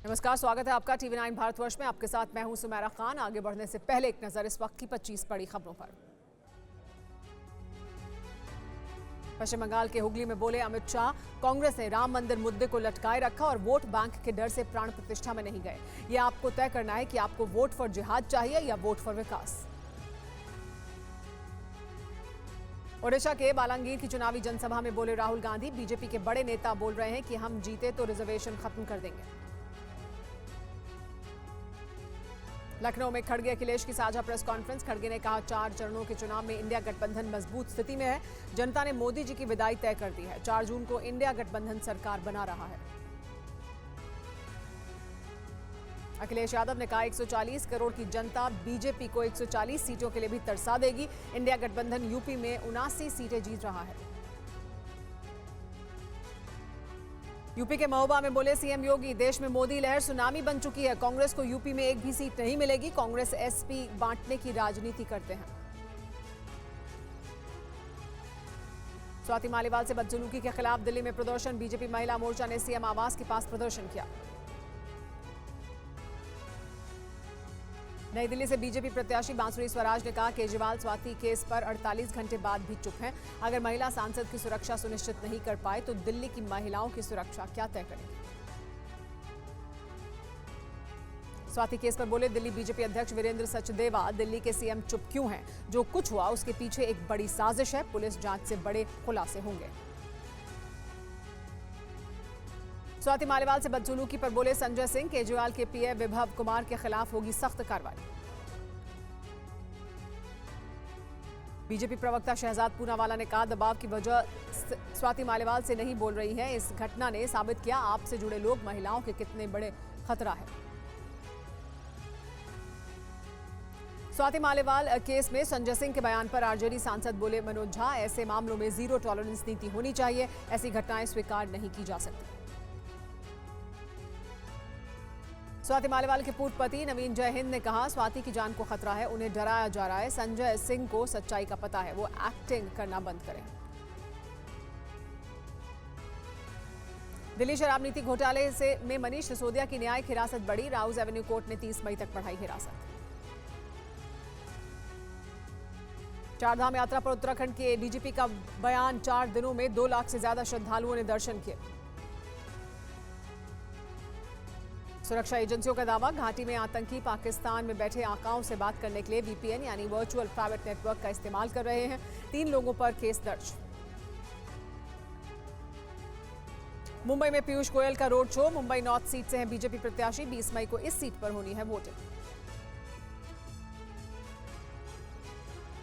नमस्कार, स्वागत है आपका टीवी 9 भारतवर्ष में। आपके साथ मैं हूं सुमेरा खान। आगे बढ़ने से पहले एक नजर इस वक्त की 25 बड़ी खबरों पर। पश्चिम बंगाल के हुगली में बोले अमित शाह, कांग्रेस ने राम मंदिर मुद्दे को लटकाए रखा और वोट बैंक के डर से प्राण प्रतिष्ठा में नहीं गए। ये आपको तय करना है कि आपको वोट फॉर जिहाद चाहिए या वोट फॉर विकास। ओडिशा के बालांगीर की चुनावी जनसभा में बोले राहुल गांधी, बीजेपी के बड़े नेता बोल रहे हैं कि हम जीते तो रिजर्वेशन खत्म कर देंगे। लखनऊ में खड़गे अखिलेश की साझा प्रेस कॉन्फ्रेंस। खड़गे ने कहा, 4 चरणों के चुनाव में इंडिया गठबंधन मजबूत स्थिति में है। जनता ने मोदी जी की विदाई तय कर दी है। 4 जून को इंडिया गठबंधन सरकार बना रहा है। अखिलेश यादव ने कहा, 140 करोड़ की जनता बीजेपी को 140 सीटों के लिए भी तरसा देगी। इंडिया गठबंधन यूपी में 79 सीटें जीत रहा है। यूपी के महोबा में बोले सीएम योगी, देश में मोदी लहर सुनामी बन चुकी है। कांग्रेस को यूपी में एक भी सीट नहीं मिलेगी। कांग्रेस एसपी बांटने की राजनीति करते हैं। स्वाति मालीवाल से बदसलूकी के खिलाफ दिल्ली में प्रदर्शन। बीजेपी महिला मोर्चा ने सीएम आवास के पास प्रदर्शन किया। नई दिल्ली से बीजेपी प्रत्याशी बांसुरी स्वराज ने कहा, केजरीवाल स्वाति केस पर 48 घंटे बाद भी चुप हैं। अगर महिला सांसद की सुरक्षा सुनिश्चित नहीं कर पाए तो दिल्ली की महिलाओं की सुरक्षा क्या तय करेंगे। स्वाति केस पर बोले दिल्ली बीजेपी अध्यक्ष वीरेंद्र सचदेवा, दिल्ली के सीएम चुप क्यों हैं? जो कुछ हुआ उसके पीछे एक बड़ी साजिश है। पुलिस जांच से बड़े खुलासे होंगे। स्वाति मालीवाल से बदसलूकी पर बोले संजय सिंह, केजरीवाल के पीए विभव कुमार के खिलाफ होगी सख्त कार्रवाई। बीजेपी प्रवक्ता शहजाद पूनावाला ने कहा, दबाव की वजह स्वाति मालीवाल से नहीं बोल रही है। इस घटना ने साबित किया आपसे जुड़े लोग महिलाओं के कितने बड़े खतरा है। स्वाति मालीवाल केस में संजय सिंह के बयान पर आरजेडी सांसद बोले मनोज झा, ऐसे मामलों में जीरो टॉलरेंस नीति होनी चाहिए। ऐसी घटनाएं स्वीकार नहीं की जा सकती। स्वाति मालीवाल के पूर्व पति नवीन जयहिंद ने कहा, स्वाति की जान को खतरा है, उन्हें डराया जा रहा है। संजय सिंह को सच्चाई का पता है, वो एक्टिंग करना बंद करें। दिल्ली शराब नीति घोटाले में मनीष सिसोदिया की न्यायिक हिरासत बढ़ी। राउज एवेन्यू कोर्ट ने 30 मई तक बढ़ाई हिरासत। चारधाम यात्रा पर उत्तराखंड के डीजीपी का बयान, 4 दिनों में 2 लाख से ज्यादा श्रद्धालुओं ने दर्शन किए। सुरक्षा एजेंसियों का दावा, घाटी में आतंकी पाकिस्तान में बैठे आकाओं से बात करने के लिए वीपीएन यानी वर्चुअल प्राइवेट नेटवर्क का इस्तेमाल कर रहे हैं। 3 लोगों पर केस दर्ज। मुंबई में पीयूष गोयल का road show. Mumbai north seat से हैं बीजेपी प्रत्याशी। 20 मई को इस सीट पर होनी है वोटिंग।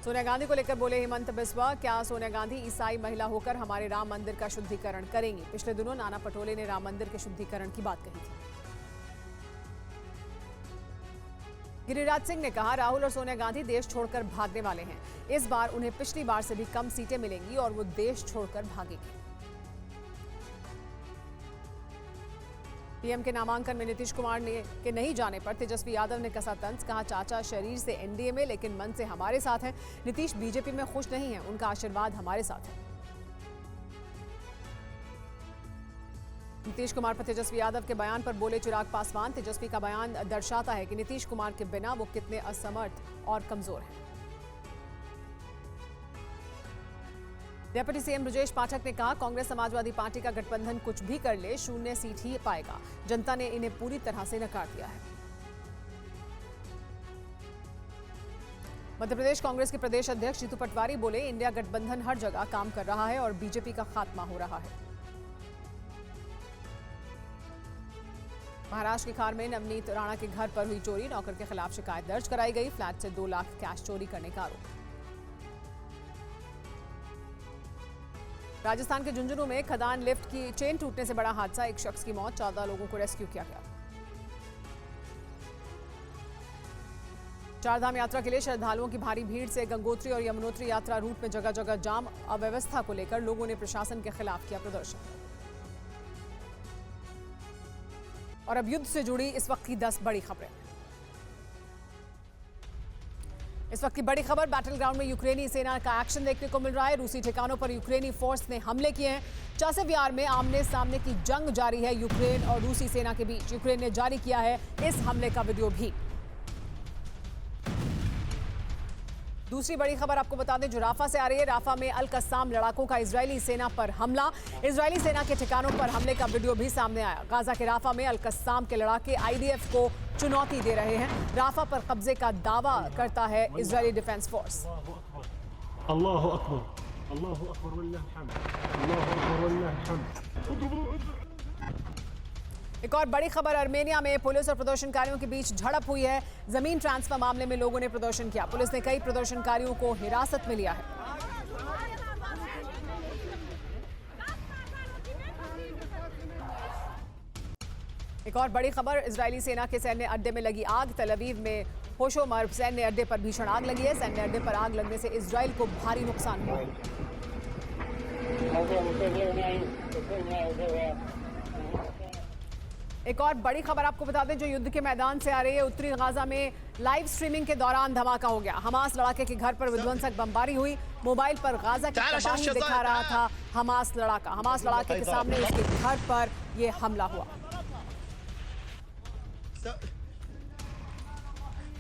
सोनिया गांधी को लेकर बोले हेमंत बिस्वा, क्या सोनिया गांधी ईसाई महिला होकर हमारे राम मंदिर का शुद्धिकरण करेंगी? पिछले दिनों नाना पटोले ने राम मंदिर के शुद्धिकरण की बात कही थी। गिरिराज सिंह ने कहा, राहुल और सोनिया गांधी देश छोड़कर भागने वाले हैं। इस बार उन्हें पिछली बार से भी कम सीटें मिलेंगी और वो देश छोड़कर भागेंगे। पीएम के नामांकन में नीतीश कुमार के नहीं जाने पर तेजस्वी यादव ने कसा तंज। कहा, चाचा शरीर से एनडीए में लेकिन मन से हमारे साथ हैं। नीतीश बीजेपी में खुश नहीं है, उनका आशीर्वाद हमारे साथ है। नीतीश कुमार पर तेजस्वी यादव के बयान पर बोले चिराग पासवान, तेजस्वी का बयान दर्शाता है कि नीतीश कुमार के बिना वो कितने असमर्थ और कमजोर हैं। डिप्टी सीएम ब्रजेश पाठक ने कहा, कांग्रेस समाजवादी पार्टी का गठबंधन कुछ भी कर ले, 0 सीट ही पाएगा। जनता ने इन्हें पूरी तरह से नकार दिया है। मध्य प्रदेश कांग्रेस के प्रदेश अध्यक्ष जीतू पटवारी बोले, इंडिया गठबंधन हर जगह काम कर रहा है और बीजेपी का खात्मा हो रहा है। महाराष्ट्र की खार में नवनीत राणा के घर पर हुई चोरी। नौकर के खिलाफ शिकायत दर्ज कराई गई। फ्लैट से 2 लाख कैश चोरी करने का आरोप। राजस्थान के झुंझुनू में खदान लिफ्ट की चेन टूटने से बड़ा हादसा। 1 शख्स की मौत, 14 लोगों को रेस्क्यू किया गया। चारधाम यात्रा के लिए श्रद्धालुओं की भारी भीड़ से गंगोत्री और यमुनोत्री यात्रा रूट में जगह जगह जाम। अव्यवस्था को लेकर लोगों ने प्रशासन के खिलाफ किया प्रदर्शन। और अब युद्ध से जुड़ी इस वक्त की 10 बड़ी खबरें। इस वक्त की बड़ी खबर, बैटल ग्राउंड में यूक्रेनी सेना का एक्शन देखने को मिल रहा है। रूसी ठिकानों पर यूक्रेनी फोर्स ने हमले किए हैं। चासेव यार में आमने सामने की जंग जारी है यूक्रेन और रूसी सेना के बीच। यूक्रेन ने जारी किया है इस हमले का वीडियो भी। दूसरी बड़ी खबर आपको बता दें जो राफा से आ रही है। राफा में अल कस्साम लड़ाकों का इजरायली सेना पर हमला। इजरायली सेना के ठिकानों पर हमले का वीडियो भी सामने आया। गाजा के राफा में अल कस्साम के लड़ाके आईडीएफ को चुनौती दे रहे हैं। राफा पर कब्जे का दावा करता है इजरायली डिफेंस फोर्स। अल्लाहु अकबर, अल्लाहु अकबर वल्लाह हम्द, अल्लाहु अकबर वल्लाह हम्द। एक और बड़ी खबर, आर्मेनिया में पुलिस और प्रदर्शनकारियों के बीच झड़प हुई है। जमीन ट्रांसफर मामले में लोगों ने प्रदर्शन किया। पुलिस ने कई प्रदर्शनकारियों को हिरासत में लिया है। एक और बड़ी खबर, इजरायली सेना के सैन्य अड्डे में लगी आग। तल अवीव में होशोमर्ब सैन्य अड्डे पर भीषण आग लगी है। सैन्य अड्डे पर आग लगने से इजरायल को भारी नुकसान हुआ है। एक और बड़ी खबर आपको बता दें जो युद्ध के मैदान से आ रही है। उत्तरी गाजा में लाइव स्ट्रीमिंग के दौरान धमाका हो गया। हमास लड़ाके के घर पर विध्वंसक बमबारी हुई। मोबाइल पर गाजा की तबाही दिखा रहा था हमास लड़ाका। हमास लड़ाके के सामने उसके घर पर यह हमला हुआ।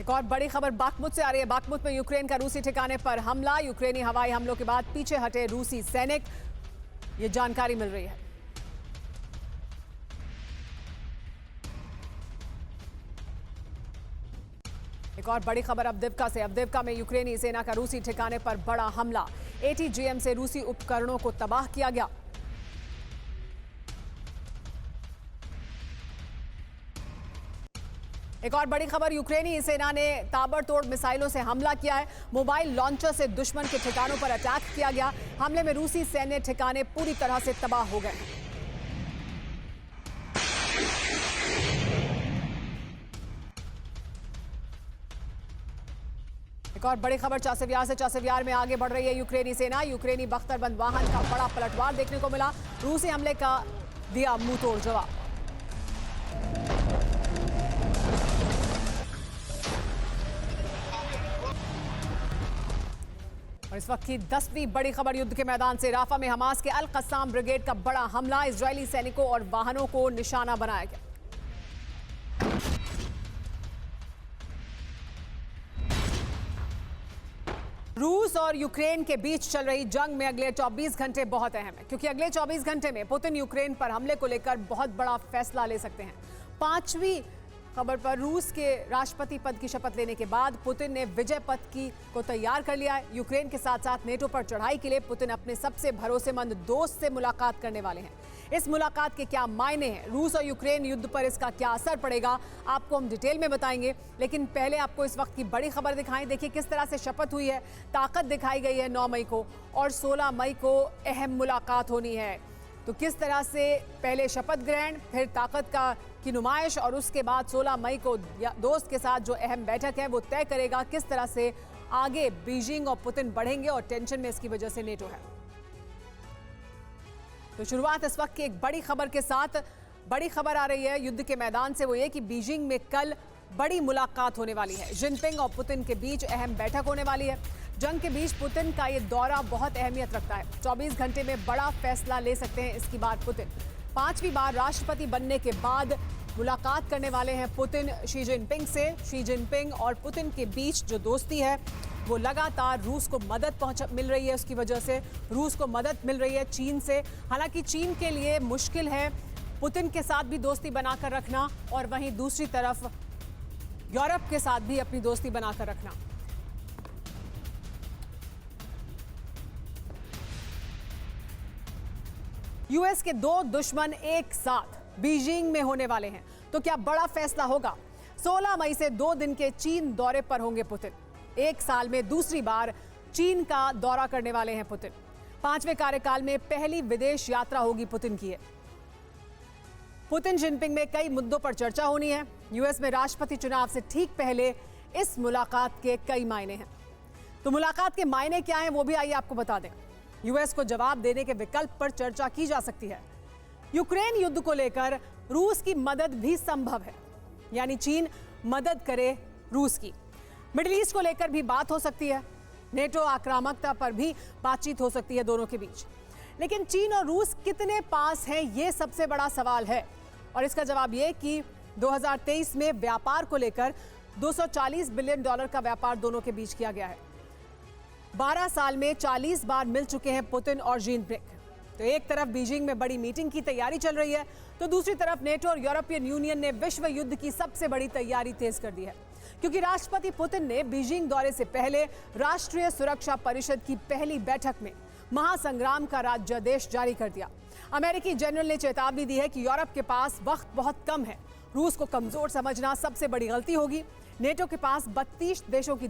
एक और बड़ी खबर बाखमुत से आ रही है। बाखमुत में यूक्रेन का रूसी ठिकाने पर हमला। यूक्रेनी हवाई हमलों के बाद पीछे हटे रूसी सैनिक, ये जानकारी मिल रही है। एक और बड़ी खबर अवदिव्का से। अवदिव्का में यूक्रेनी सेना का रूसी ठिकाने पर बड़ा हमला। एटीजीएम से रूसी उपकरणों को तबाह किया गया। एक और बड़ी खबर, यूक्रेनी सेना ने ताबड़तोड़ मिसाइलों से हमला किया है। मोबाइल लॉन्चर से दुश्मन के ठिकानों पर अटैक किया गया। हमले में रूसी सैन्य ठिकाने पूरी तरह से तबाह हो गए। एक और बड़ी खबर चासेव यार से। चासेव यार में आगे बढ़ रही है यूक्रेनी सेना। यूक्रेनी बख्तरबंद वाहन का बड़ा पलटवार देखने को मिला। रूसी हमले का दिया मुंहतोड़ जवाब। और इस वक्त की 10वीं बड़ी खबर युद्ध के मैदान से। राफा में हमास के अल कस्साम ब्रिगेड का बड़ा हमला। इजरायली सैनिकों और वाहनों को निशाना बनाया गया। रूस और यूक्रेन के बीच चल रही जंग में अगले 24 घंटे बहुत अहम है, क्योंकि अगले 24 घंटे में पुतिन यूक्रेन पर हमले को लेकर बहुत बड़ा फैसला ले सकते हैं। 5वीं खबर पर, रूस के राष्ट्रपति पद की शपथ लेने के बाद पुतिन ने विजय पथ को तैयार कर लिया है। यूक्रेन के साथ साथ नेटो पर चढ़ाई के लिए पुतिन अपने सबसे भरोसेमंद दोस्त से मुलाकात करने वाले हैं। इस मुलाकात के क्या मायने हैं, रूस और यूक्रेन युद्ध पर इसका क्या असर पड़ेगा, आपको हम डिटेल में बताएंगे। लेकिन पहले आपको इस वक्त की बड़ी खबर दिखाएं। देखिए किस तरह से शपथ हुई है, ताकत दिखाई गई है 9 मई को, और 16 मई को अहम मुलाकात होनी है। तो किस तरह से पहले शपथ ग्रहण, फिर ताकत की नुमाइश, और उसके बाद 16 मई को दोस्त के साथ जो अहम बैठक है वो तय करेगा किस तरह से आगे बीजिंग और पुतिन बढ़ेंगे, और टेंशन में इसकी वजह से नेटो है। तो शुरुआत इस वक्त की एक बड़ी खबर के साथ। बड़ी खबर आ रही है युद्ध के मैदान से, वो ये कि बीजिंग में कल बड़ी मुलाकात होने वाली है। जिनपिंग और पुतिन के बीच अहम बैठक होने वाली है। जंग के बीच पुतिन का ये दौरा बहुत अहमियत रखता है। 24 घंटे में बड़ा फैसला ले सकते हैं इसकी बात पुतिन। 5वीं बार राष्ट्रपति बनने के बाद मुलाकात करने वाले हैं पुतिन शी जिनपिंग से। शी जिनपिंग और पुतिन के बीच जो दोस्ती है वो लगातार रूस को मदद मिल रही है। उसकी वजह से रूस को मदद मिल रही है चीन से। हालांकि चीन के लिए मुश्किल है पुतिन के साथ भी दोस्ती बनाकर रखना, और वहीं दूसरी तरफ यूरोप के साथ भी अपनी दोस्ती बनाकर रखना। यूएस के 2 दुश्मन एक साथ बीजिंग में होने वाले हैं, तो क्या बड़ा फैसला होगा? 16 मई से 2 दिन के चीन दौरे पर होंगे पुतिन। 1 साल में दूसरी बार चीन का दौरा करने वाले हैं पुतिन। 5वें कार्यकाल में पहली विदेश यात्रा होगी पुतिन की। पुतिन जिनपिंग में कई मुद्दों पर चर्चा होनी है। यूएस में राष्ट्रपति चुनाव से ठीक पहले इस मुलाकात के कई मायने हैं। तो मुलाकात के मायने क्या हैं वो भी आइए आपको बता दें। यूएस को जवाब देने के विकल्प पर चर्चा की जा सकती है। यूक्रेन युद्ध को लेकर रूस की मदद भी संभव है, यानी चीन मदद करे रूस की। मिडिल ईस्ट को लेकर भी बात हो सकती है, नेटो आक्रामकता पर भी बातचीत हो सकती है दोनों के बीच। लेकिन चीन और रूस कितने पास हैं, ये सबसे बड़ा सवाल है। और इसका जवाब ये कि 2023 में व्यापार को लेकर $240 बिलियन का व्यापार दोनों के बीच किया गया है। 12 साल में 40 बार मिल चुके हैं पुतिन और जिनपिंग। तो एक तरफ बीजिंग में बड़ी मीटिंग की तैयारी चल रही है, तो दूसरी तरफ नेटो और यूरोपियन यूनियन ने विश्व युद्ध की सबसे बड़ी तैयारी तेज कर दी है, क्योंकि राष्ट्रपति पुतिन ने बीजिंग दौरे से पहले राष्ट्रीय सुरक्षा परिषद की पहली बैठक में महासंग्राम का राज्यादेश जारी कर दिया। अमेरिकी जनरल ने चेतावनी दी है कि यूरोप के पास वक्त बहुत कम है, रूस को कमजोर समझना सबसे बड़ी गलती होगी। नेटो के पास 32 देशों की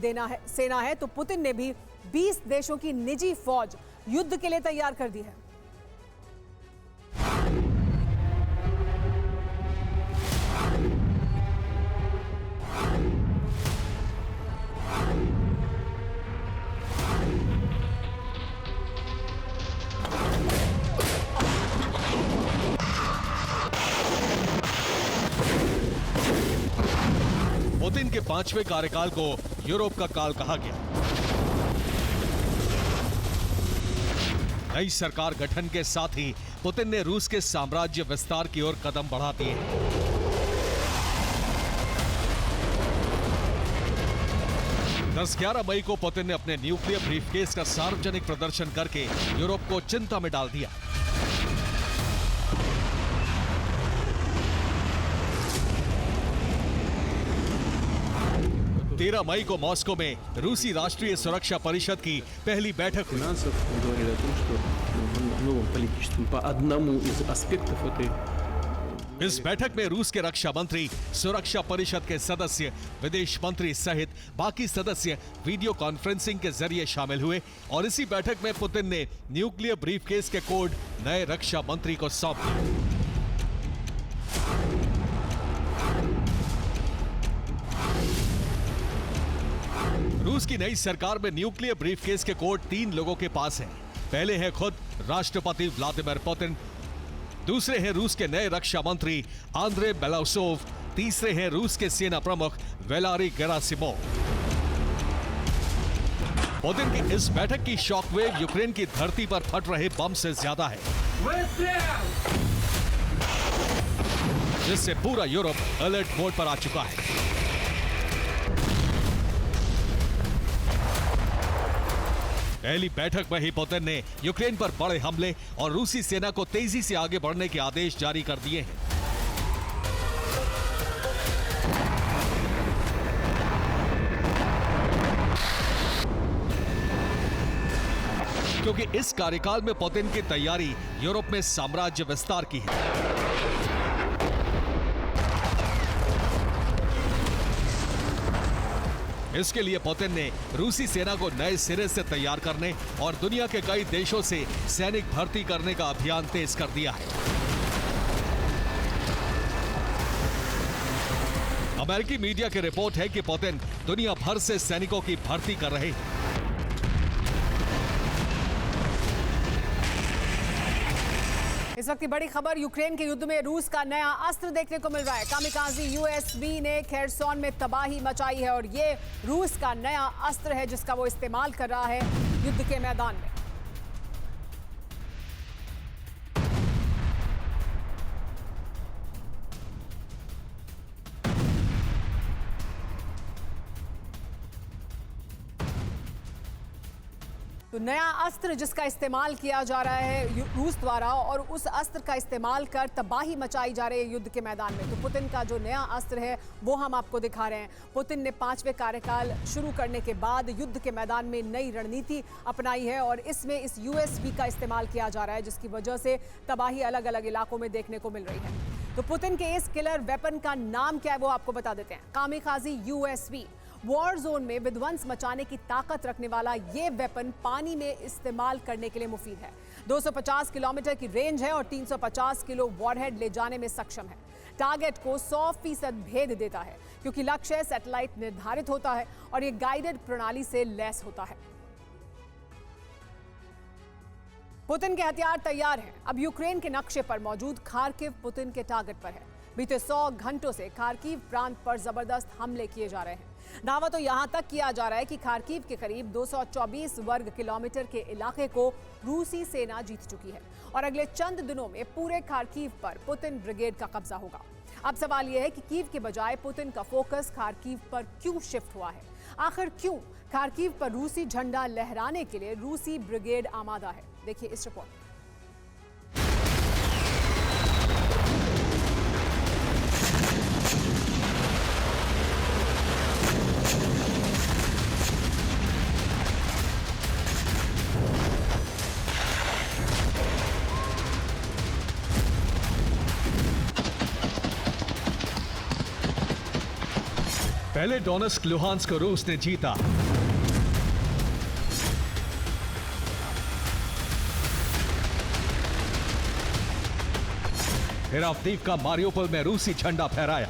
सेना है, तो पुतिन ने भी 20 देशों की निजी फौज युद्ध के लिए तैयार कर दी है। पुतिन के 5वें कार्यकाल को यूरोप का काल कहा गया। नई सरकार गठन के साथ ही पुतिन ने रूस के साम्राज्य विस्तार की ओर कदम बढ़ा दिए। 10-11 मई को पुतिन ने अपने न्यूक्लियर ब्रीफकेस का सार्वजनिक प्रदर्शन करके यूरोप को चिंता में डाल दिया। 13 मई को मॉस्को में रूसी राष्ट्रीय सुरक्षा परिषद की पहली बैठक हुई। इस बैठक में रूस के रक्षा मंत्री, सुरक्षा परिषद के सदस्य, विदेश मंत्री सहित बाकी सदस्य वीडियो कॉन्फ्रेंसिंग के जरिए शामिल हुए और इसी बैठक में पुतिन ने न्यूक्लियर ब्रीफकेस के कोड नए रक्षा मंत्री को सौंप दिए। रूस की नई सरकार में न्यूक्लियर ब्रीफकेस के कोड 3 लोगों के पास हैं। पहले है खुद राष्ट्रपति व्लादिमीर पुतिन, दूसरे हैं रूस के नए रक्षा मंत्री आंद्रे बेलाउसोव, तीसरे हैं रूस के सेना प्रमुख वैलारी गेरासिमोव। पुतिन की इस बैठक की शॉकवेव यूक्रेन की धरती पर फट रहे बम से ज्यादा है, जिससे पूरा यूरोप अलर्ट मोड पर आ चुका है। पहली बैठक में ही पुतिन ने यूक्रेन पर बड़े हमले और रूसी सेना को तेजी से आगे बढ़ने के आदेश जारी कर दिए हैं। क्योंकि इस कार्यकाल में पुतिन की तैयारी यूरोप में साम्राज्य विस्तार की है। इसके लिए पुतिन ने रूसी सेना को नए सिरे से तैयार करने और दुनिया के कई देशों से सैनिक भर्ती करने का अभियान तेज कर दिया है। अमेरिकी मीडिया की रिपोर्ट है कि पुतिन दुनिया भर से सैनिकों की भर्ती कर रहे हैं। इस वक्त की बड़ी खबर, यूक्रेन के युद्ध में रूस का नया अस्त्र देखने को मिल रहा है। कामिकाज़ी यूएसवी ने खेरसोन में तबाही मचाई है और ये रूस का नया अस्त्र है जिसका वो इस्तेमाल कर रहा है युद्ध के मैदान में। तो नया अस्त्र जिसका इस्तेमाल किया जा रहा है रूस द्वारा, और उस अस्त्र का इस्तेमाल कर तबाही मचाई जा रही है युद्ध के मैदान में। तो पुतिन का जो नया अस्त्र है वो हम आपको दिखा रहे हैं। पुतिन ने 5वें कार्यकाल शुरू करने के बाद युद्ध के मैदान में नई रणनीति अपनाई है और इसमें इस यूएसवी का इस्तेमाल किया जा रहा है, जिसकी वजह से तबाही अलग अलग इलाकों में देखने को मिल रही है। तो पुतिन के इस किलर वेपन का नाम क्या है वो आपको बता देते हैं। कामिकाज़ी यूएसवी वॉर जोन में विध्वंस मचाने की ताकत रखने वाला ये वेपन पानी में इस्तेमाल करने के लिए मुफीद है। 250 किलोमीटर की रेंज है और 350 किलो वॉरहेड ले जाने में सक्षम है। टारगेट को 100% भेद देता है क्योंकि लक्ष्य सैटेलाइट निर्धारित होता है और ये गाइडेड प्रणाली से लैस होता है। पुतिन के हथियार तैयार हैं। अब यूक्रेन के नक्शे पर मौजूद खार्किव पुतिन के टारगेट पर है। बीते 100 घंटों से खार्किव प्रांत पर जबरदस्त हमले किए जा रहे हैं। दावा तो यहां तक किया जा रहा है कि खार्किव के करीब 224 वर्ग किलोमीटर के इलाके को रूसी सेना जीत चुकी है और अगले चंद दिनों में पूरे खार्किव पर पुतिन ब्रिगेड का कब्जा होगा। अब सवाल यह है कि कीव के बजाय पुतिन का फोकस खार्किव पर क्यों शिफ्ट हुआ है? आखिर क्यों खार्किव पर रूसी झंडा लहराने के लिए रूसी ब्रिगेड आमादा है? देखिए इस रिपोर्ट। पहले डोनेस्क लुहांस्क को रूस ने जीता। फिर अवदीव्का मारियोपोल में रूसी झंडा फहराया।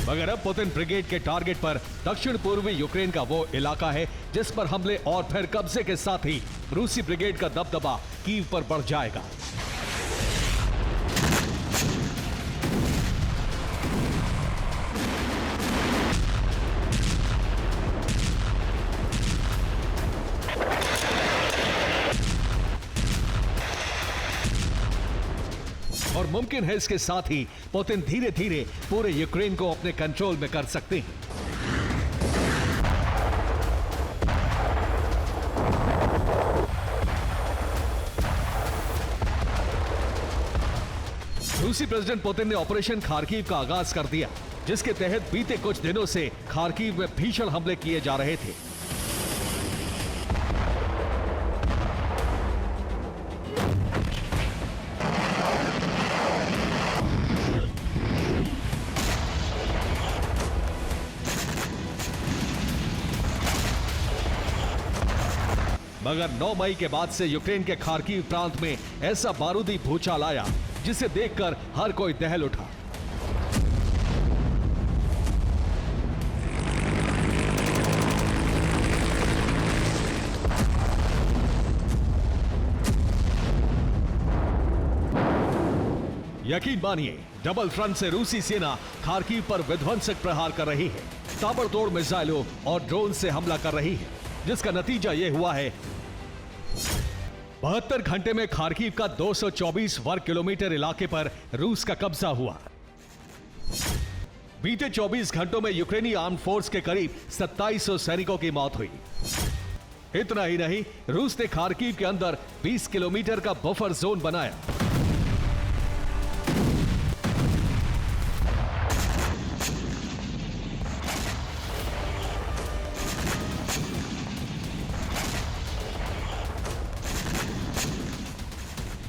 मगर अब पुतिन ब्रिगेड के टारगेट पर दक्षिण पूर्वी यूक्रेन का वो इलाका है जिस पर हमले और फिर कब्जे के साथ ही रूसी ब्रिगेड का दबदबा कीव पर बढ़ जाएगा। और मुमकिन है इसके साथ ही पुतिन धीरे धीरे पूरे यूक्रेन को अपने कंट्रोल में कर सकते हैं। रूसी प्रेसिडेंट पुतिन ने ऑपरेशन खार्किव का आगाज कर दिया, जिसके तहत बीते कुछ दिनों से खार्किव में भीषण हमले किए जा रहे थे। मगर 9 मई के बाद से यूक्रेन के खार्किव प्रांत में ऐसा बारूदी भूचाल आया जिसे देखकर हर कोई दहल उठा। यकीन मानिए, डबल फ्रंट से रूसी सेना खार्किव पर विध्वंसक प्रहार कर रही है, ताबड़तोड़ मिसाइलों और ड्रोन से हमला कर रही है, जिसका नतीजा यह हुआ है 72 घंटे में खार्किव का 224 वर्ग किलोमीटर इलाके पर रूस का कब्जा हुआ। बीते 24 घंटों में यूक्रेनी आर्म्ड फोर्स के करीब 2700 सैनिकों की मौत हुई। इतना ही नहीं, रूस ने खार्किव के अंदर 20 किलोमीटर का बफर जोन बनाया।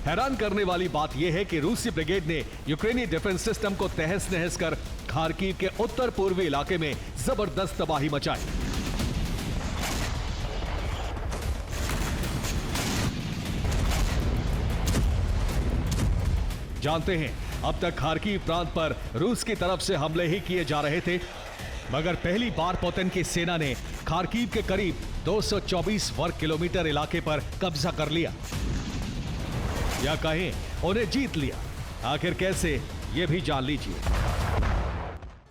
हैरान करने वाली बात यह है कि रूसी ब्रिगेड ने यूक्रेनी डिफेंस सिस्टम को तहस नहस कर खार्किव के उत्तर पूर्वी इलाके में जबरदस्त तबाही मचाई। जानते हैं, अब तक खार्किव प्रांत पर रूस की तरफ से हमले ही किए जा रहे थे, मगर पहली बार पुतिन की सेना ने खार्किव के करीब 224 वर्ग किलोमीटर इलाके पर कब्जा कर लिया, या कहें उन्हें जीत लिया। आखिर कैसे, ये भी जान लीजिए।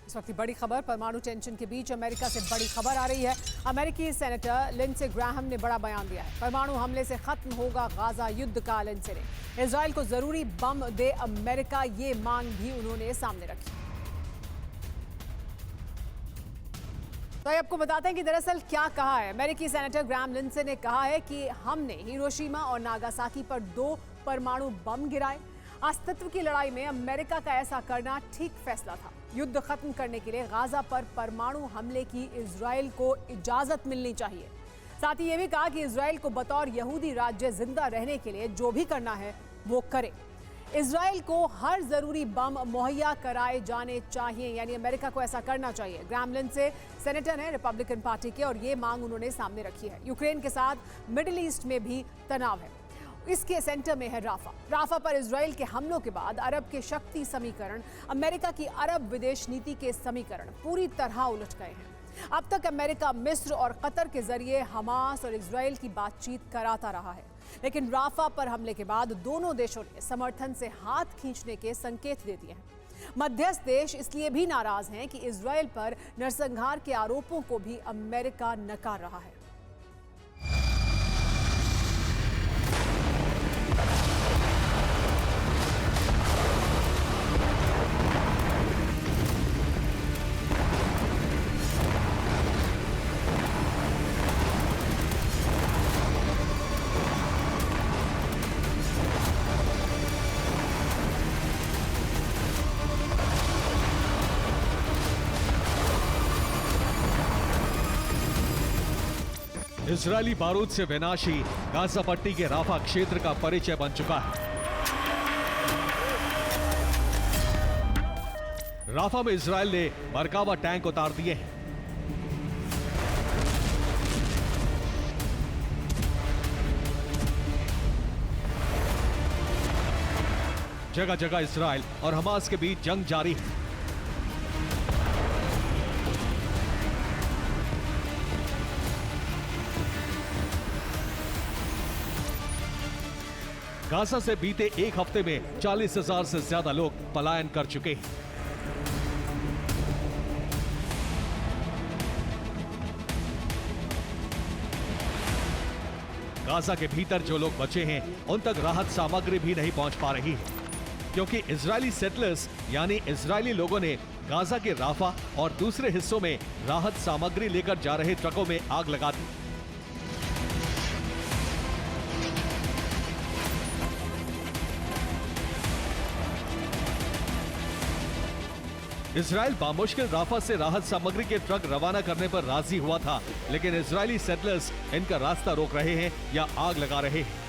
इस वक्त की बड़ी खबर, परमाणु टेंशन के बीच अमेरिका से बड़ी खबर आ रही है। अमेरिकी सेनेटर लिंडसे ग्राहम ने बड़ा बयान दिया है। परमाणु हमले से खत्म होगा गाजा युद्ध का। लिंडसे ने इजराइल को जरूरी बम दे अमेरिका, ये मांग भी उन्होंने सामने रखी। तो आपको बताते हैं कि दरअसल क्या कहा है। अमेरिकी सेनेटर ग्राहम लिंडसे ने कहा है कि हमने हिरोशिमा और नागासाकी पर 2 परमाणु बम गिराए। अस्तित्व की लड़ाई में अमेरिका का ऐसा करना ठीक फैसला था। युद्ध खत्म करने के लिए गाजा पर परमाणु हमले की इजराइल को इजाजत मिलनी चाहिए। साथ ही यह भी कहा कि इजराइल को बतौर यहूदी राज्य जिंदा रहने के लिए जो भी करना है वो करे। इजराइल को हर जरूरी बम मुहैया कराए जाने चाहिए, यानी अमेरिका को ऐसा करना चाहिए। ग्राहम लिंडसे सेनेटर हैं रिपब्लिकन पार्टी के, और ये मांग उन्होंने सामने रखी है। यूक्रेन के साथ मिडिल ईस्ट में भी तनाव है। इसके सेंटर में है राफा। राफा पर इजराइल के हमलों के बाद अरब के शक्ति समीकरण, अमेरिका की अरब विदेश नीति के समीकरण पूरी तरह उलट गए हैं। अब तक अमेरिका मिस्र और कतर के जरिए हमास और इजराइल की बातचीत कराता रहा है, लेकिन राफा पर हमले के बाद दोनों देशों ने समर्थन से हाथ खींचने के संकेत दे दिए हैं। मध्यस्थ देश इसलिए भी नाराज हैं कि इजराइल पर नरसंहार के आरोपों को भी अमेरिका नकार रहा है। इजरायली बारूद से विनाशी गाजा पट्टी के राफा क्षेत्र का परिचय बन चुका है। राफा में इजरायल ने मरकावा टैंक उतार दिए हैं। जगह जगह इजरायल और हमास के बीच जंग जारी है। गाजा से बीते एक हफ्ते में 40,000 से ज्यादा लोग पलायन कर चुके हैं। गाजा के भीतर जो लोग बचे हैं उन तक राहत सामग्री भी नहीं पहुंच पा रही है, क्योंकि इजरायली सेटलर्स यानी इजरायली लोगों ने गाजा के राफा और दूसरे हिस्सों में राहत सामग्री लेकर जा रहे ट्रकों में आग लगा दी। इजरायल बामुश्किल राफा से राहत सामग्री के ट्रक रवाना करने पर राजी हुआ था, लेकिन इजरायली सेटलर्स इनका रास्ता रोक रहे हैं या आग लगा रहे हैं।